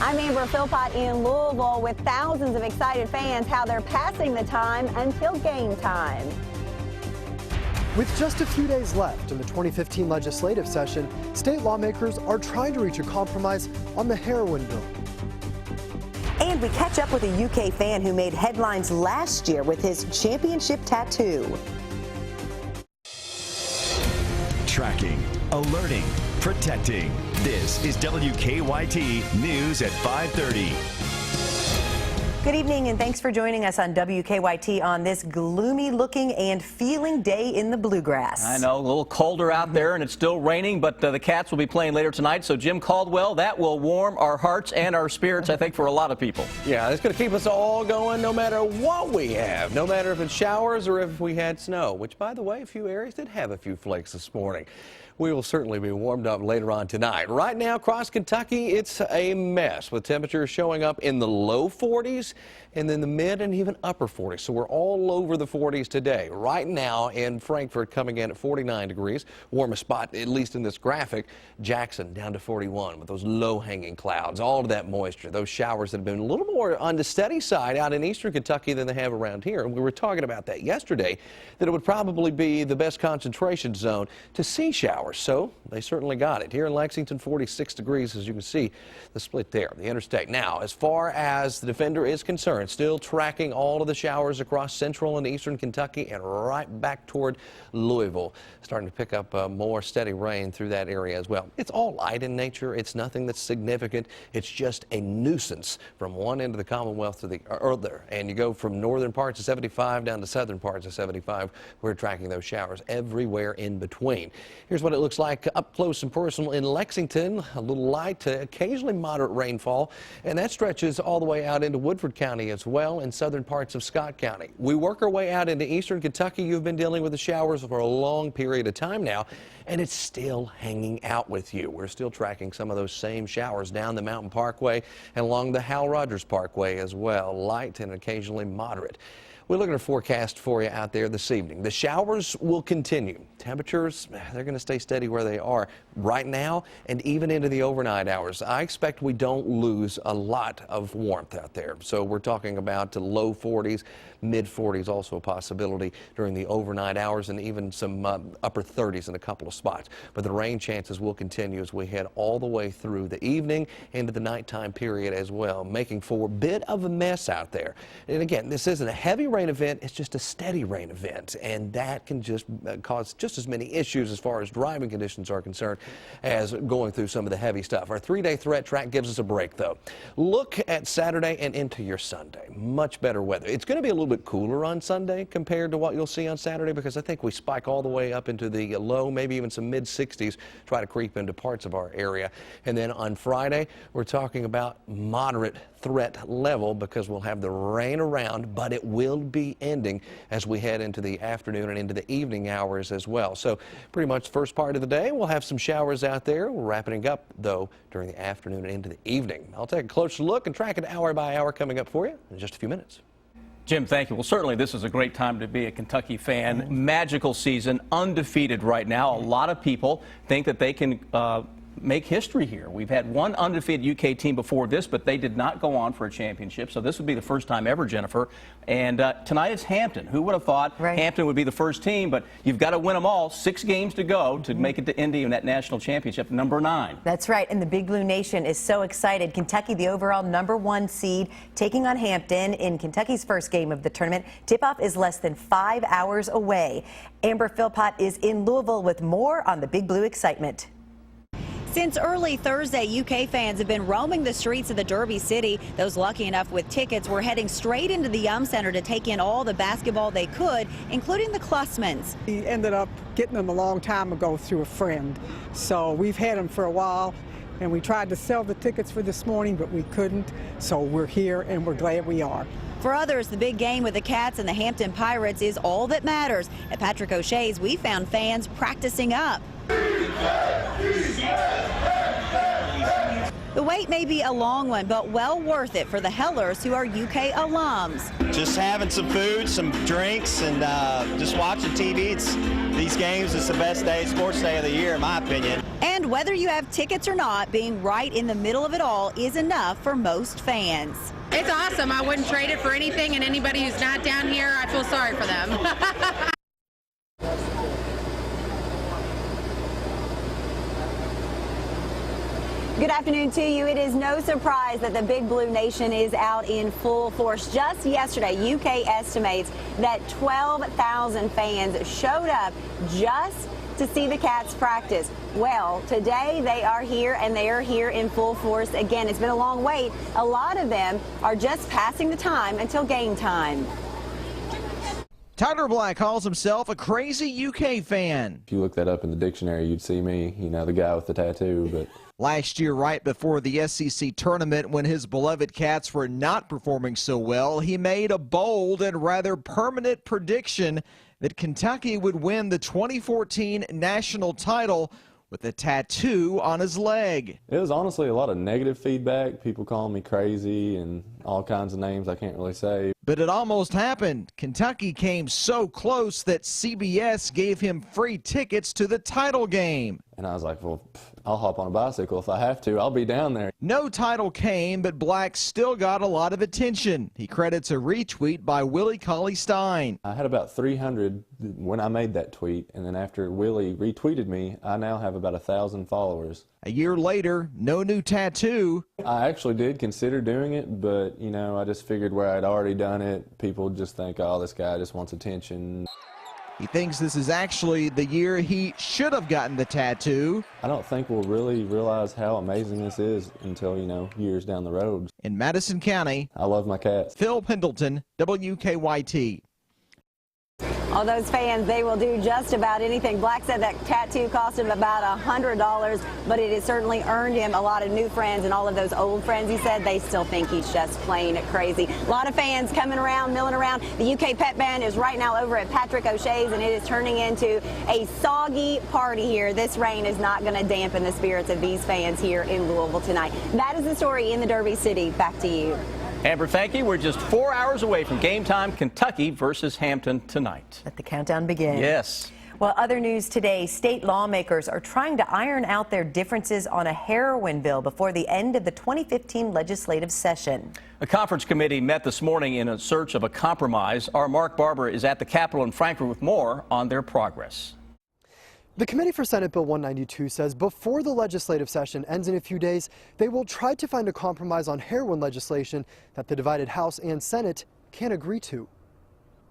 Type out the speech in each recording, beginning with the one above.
I'm Amber Philpott in Louisville with thousands of excited fans, how they're passing the time until game time. With just a few days left in the 2015 legislative session, state lawmakers are trying to reach a compromise on the heroin bill. And we catch up with a UK fan who made headlines last year with his championship tattoo. Tracking, alerting, protecting. This is WKYT News at 5:30. Good evening and thanks for joining us on WKYT on this gloomy looking and feeling day in the bluegrass. I know, a little colder out there and it's still raining, but the Cats will be playing later tonight. So Jim Caldwell, that will warm our hearts and our spirits, I think, for a lot of people. Yeah, it's going to keep us all going no matter what we have, no matter if it's showers or if we had snow, which, by the way, a few areas did have a few flakes this morning. We will certainly be warmed up later on tonight. Right now, across Kentucky, it's a mess with temperatures showing up in the low 40s and then the mid and even upper 40s. So we're all over the 40s today. Right now in Frankfort coming in at 49 degrees. Warmest spot, at least in this graphic. Jackson down to 41 with those low-hanging clouds. All of that moisture, those showers that have been a little more on the steady side out in eastern Kentucky than they have around here. And we were talking about that yesterday, that it would probably be the best concentration zone to see showers. So they certainly got it. Here in Lexington, 46 degrees, as you can see, the split there, the interstate. Now, as far as the Defender is concerned, still tracking all of the showers across central and eastern Kentucky and right back toward Louisville. Starting to pick up more steady rain through that area as well. It's all light in nature. It's nothing that's significant. It's just a nuisance from one end of the Commonwealth to the other. And you go from northern parts of 75 down to southern parts of 75. We're tracking those showers everywhere in between. Here's what it looks like up close and personal in Lexington. A little light to occasionally moderate rainfall, and that stretches all the way out into Woodford County as well and southern parts of Scott County. We work our way out into eastern Kentucky. You've been dealing with the showers for a long period of time now, and it's still hanging out with you. We're still tracking some of those same showers down the Mountain Parkway and along the Hal Rogers Parkway as well, light and occasionally moderate. We're looking at a forecast for you out there this evening. The showers will continue. Temperatures, they're going to stay steady where they are right now and even into the overnight hours. I expect we don't lose a lot of warmth out there. So we're talking about the low 40s, mid 40s, also a possibility during the overnight hours, and even some upper 30s in a couple of spots. But the rain chances will continue as we head all the way through the evening into the nighttime period as well, making for a bit of a mess out there. And again, this isn't a heavy rain event, it's just a steady rain event, and that can just cause just as many issues as far as driving conditions are concerned as going through some of the heavy stuff. Our 3-day threat track gives us a break, though. Look at Saturday and into your Sunday. Much better weather. It's going to be a little bit cooler on Sunday compared to what you'll see on Saturday, because I think we spike all the way up into the low, maybe even some mid-60s, try to creep into parts of our area. And then on Friday, we're talking about moderate threat level because we'll have the rain around, but it will be ending as we head into the afternoon and into the evening hours as well. So pretty much the first part of the day, we'll have some showers out there. We're wrapping up, though, during the afternoon and into the evening. I'll take a closer look and track it hour by hour coming up for you in just a few minutes. Jim, thank you. Well, certainly this is a great time to be a Kentucky fan. Magical season, undefeated right now. A lot of people think that they can make history here. We've had one undefeated UK team before this, but they did not go on for a championship. So this would be the first time ever, Jennifer. And tonight it's Hampton. Who would have thought Hampton would be the first team? But you've got to win them all. 6 games to go to make it to Indy in that national championship, number 9. That's right. And the Big Blue Nation is so excited. Kentucky, the overall number 1 seed, taking on Hampton in Kentucky's first game of the tournament. Tip-off is less than 5 hours away. Amber Philpott is in Louisville with more on the Big Blue excitement. Since early Thursday, UK fans have been roaming the streets of the Derby City. Those lucky enough with tickets were heading straight into the Yum Center to take in all the basketball they could, including the Klussmans. We ended up getting them a long time ago through a friend. So we've had them for a while, and we tried to sell the tickets for this morning, but we couldn't. So we're here, and we're glad we are. For others, the big game with the Cats and the Hampton Pirates is all that matters. At Patrick O'Shea's, we found fans practicing up. The wait may be a long one, but well worth it for the Hellers, who are UK alums. Just having some food, some drinks, and just watching TV. These games is the best sports day of the year, in my opinion. And whether you have tickets or not, being right in the middle of it all is enough for most fans. It's awesome. I wouldn't trade it for anything, and anybody who's not down here, I feel sorry for them. Good afternoon to you. It is no surprise that the Big Blue Nation is out in full force. Just yesterday, UK estimates that 12,000 fans showed up just to see the Cats practice. Well, today they are here, and they are here in full force again. It's been a long wait. A lot of them are just passing the time until game time. Tyler Black calls himself a crazy UK fan. If you look that up in the dictionary, you'd see me, the guy with the tattoo. But last year, right before the SEC tournament, when his beloved Cats were not performing so well, he made a bold and rather permanent prediction that Kentucky would win the 2014 national title with a tattoo on his leg. it was honestly a lot of negative feedback, people calling me crazy and all kinds of names I can't really say. But it almost happened. Kentucky came so close that CBS gave him free tickets to the title game. And I was like, well, I'll hop on a bicycle if I have to. I'll be down there. No title came, but Black still got a lot of attention. He credits a retweet by Willie Cauley-Stein. I had about 300 when I made that tweet, and then after Willie retweeted me, I now have about 1,000 followers. A year later, no new tattoo. I actually did consider doing it, but, I just figured where I'd already done it, people just think, oh, this guy just wants attention. He thinks this is actually the year he should have gotten the tattoo. I don't think we'll really realize how amazing this is until, years down the road. In Madison County, I love my cats. Phil Pendleton, WKYT. All those fans, they will do just about anything. Black said that tattoo cost him about $100, but it has certainly earned him a lot of new friends, and all of those old friends, he said, they still think he's just plain crazy. A lot of fans coming around, milling around. The UK Pet Band is right now over at Patrick O'Shea's, and it is turning into a soggy party here. This rain is not going to dampen the spirits of these fans here in Louisville tonight. That is the story in the Derby City. Back to you. Amber, thank you. We're just 4 hours away from game time. Kentucky versus Hampton tonight. Let the countdown begin. Yes. Well, other news today, state lawmakers are trying to iron out their differences on a heroin bill before the end of the 2015 legislative session. A conference committee met this morning in a search of a compromise. Our Mark Barber is at the Capitol in Frankfort with more on their progress. The Committee for Senate Bill 192 says before the legislative session ends in a few days, they will try to find a compromise on heroin legislation that the divided House and Senate can agree to.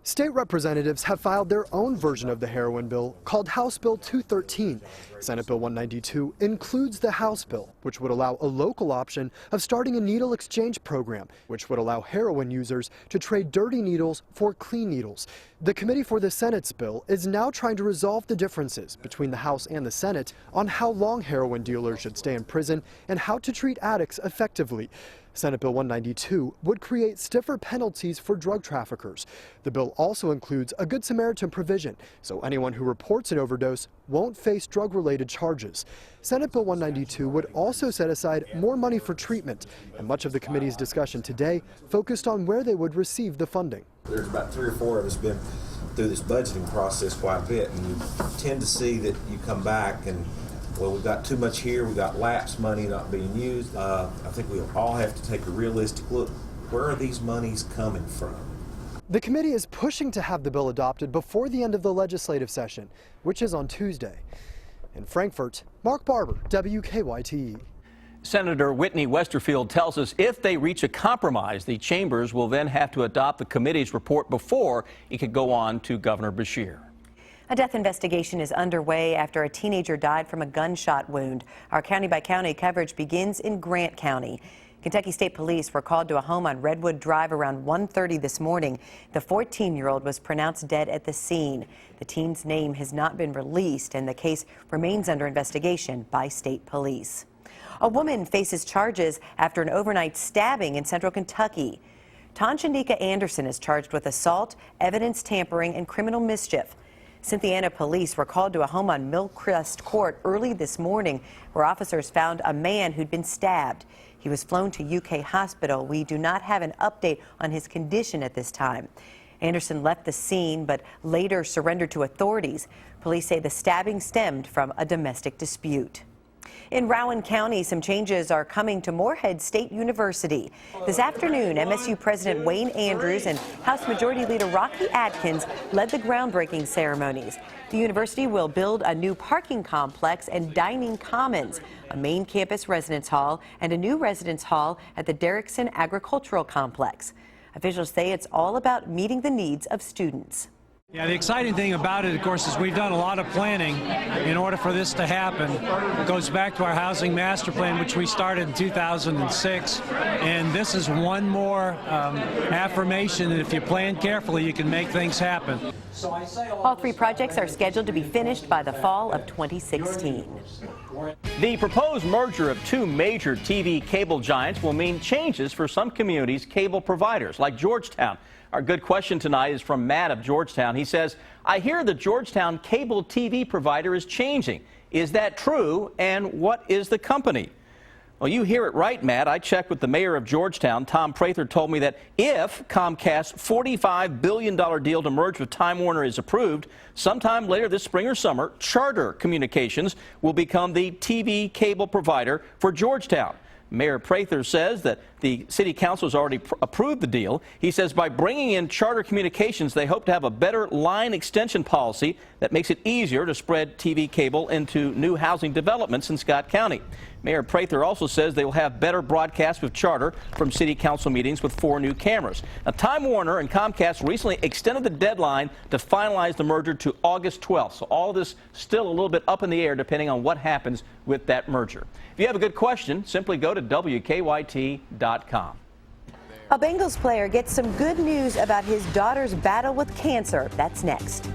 State representatives have filed their own version of the heroin bill called House Bill 213. Senate Bill 192 includes the House bill, which would allow a local option of starting a needle exchange program, which would allow heroin users to trade dirty needles for clean needles. The committee for the Senate's bill is now trying to resolve the differences between the House and the Senate on how long heroin dealers should stay in prison and how to treat addicts effectively. Senate Bill 192 would create stiffer penalties for drug traffickers. The bill also includes a Good Samaritan provision, so anyone who reports an overdose won't face drug-related charges. Senate Bill 192 would also set aside more money for treatment, and much of the committee's discussion today focused on where they would receive the funding. There's about 3 or 4 of us been through this budgeting process quite a bit, and you tend to see that you come back and, well, we've got too much here, we've got lapsed money not being used. I think we all have to take a realistic look. Where are these monies coming from? The committee is pushing to have the bill adopted before the end of the legislative session, which is on Tuesday. In Frankfort, Mark Barber, WKYT. Senator Whitney Westerfield tells us if they reach a compromise, the chambers will then have to adopt the committee's report before it could go on to Governor Beshear. A death investigation is underway after a teenager died from a gunshot wound. Our county-by-county coverage begins in Grant County. Kentucky State Police were called to a home on Redwood Drive around 1:30 this morning. The 14-year-old was pronounced dead at the scene. The teen's name has not been released, and the case remains under investigation by state police. A woman faces charges after an overnight stabbing in central Kentucky. Tanshandika Anderson is charged with assault, evidence tampering, and criminal mischief. Cynthiana police were called to a home on Millcrest Court early this morning where officers found a man who'd been stabbed. He was flown to UK hospital. We do not have an update on his condition at this time. Anderson left the scene but later surrendered to authorities. Police say the stabbing stemmed from a domestic dispute. In Rowan County, some changes are coming to Morehead State University. This afternoon, MSU President Wayne Andrews and House Majority Leader Rocky Adkins led the groundbreaking ceremonies. The university will build a new parking complex and dining commons, a main campus residence hall, and a new residence hall at the Derrickson Agricultural Complex. Officials say it's all about meeting the needs of students. Yeah, the exciting thing about it, of course, is we've done a lot of planning in order for this to happen. It goes back to our housing master plan, which we started in 2006, and this is one more affirmation that if you plan carefully, you can make things happen. All three projects are scheduled to be finished by the fall of 2016. The proposed merger of two major TV cable giants will mean changes for some communities' cable providers, like Georgetown. Our good question tonight is from Matt of Georgetown. He says, I hear the Georgetown cable TV provider is changing. Is that true? And what is the company? Well, you hear it right, Matt. I checked with the mayor of Georgetown. Tom Prather told me that if Comcast's $45 billion deal to merge with Time Warner is approved, sometime later this spring or summer, Charter Communications will become the TV cable provider for Georgetown. Mayor Prather says that the city council has already approved the deal. He says by bringing in Charter Communications, they hope to have a better line extension policy that makes it easier to spread TV cable into new housing developments in Scott County. Mayor Prather also says they will have better broadcasts with Charter from city council meetings with 4 new cameras. Now, Time Warner and Comcast recently extended the deadline to finalize the merger to August 12th. So all this still a little bit up in the air depending on what happens with that merger. If you have a good question, simply go to WKYT.com. A Bengals player gets some good news about his daughter's battle with cancer. That's next.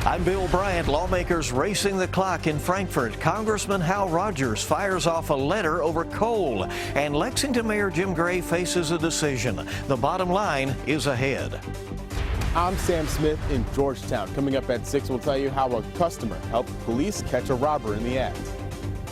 I'm Bill Bryant. Lawmakers racing the clock in Frankfort. Congressman Hal Rogers fires off a letter over coal. And Lexington Mayor Jim Gray faces a decision. The bottom line is ahead. I'm Sam Smith in Georgetown. Coming up at 6, we'll tell you how a customer helped police catch a robber in the act.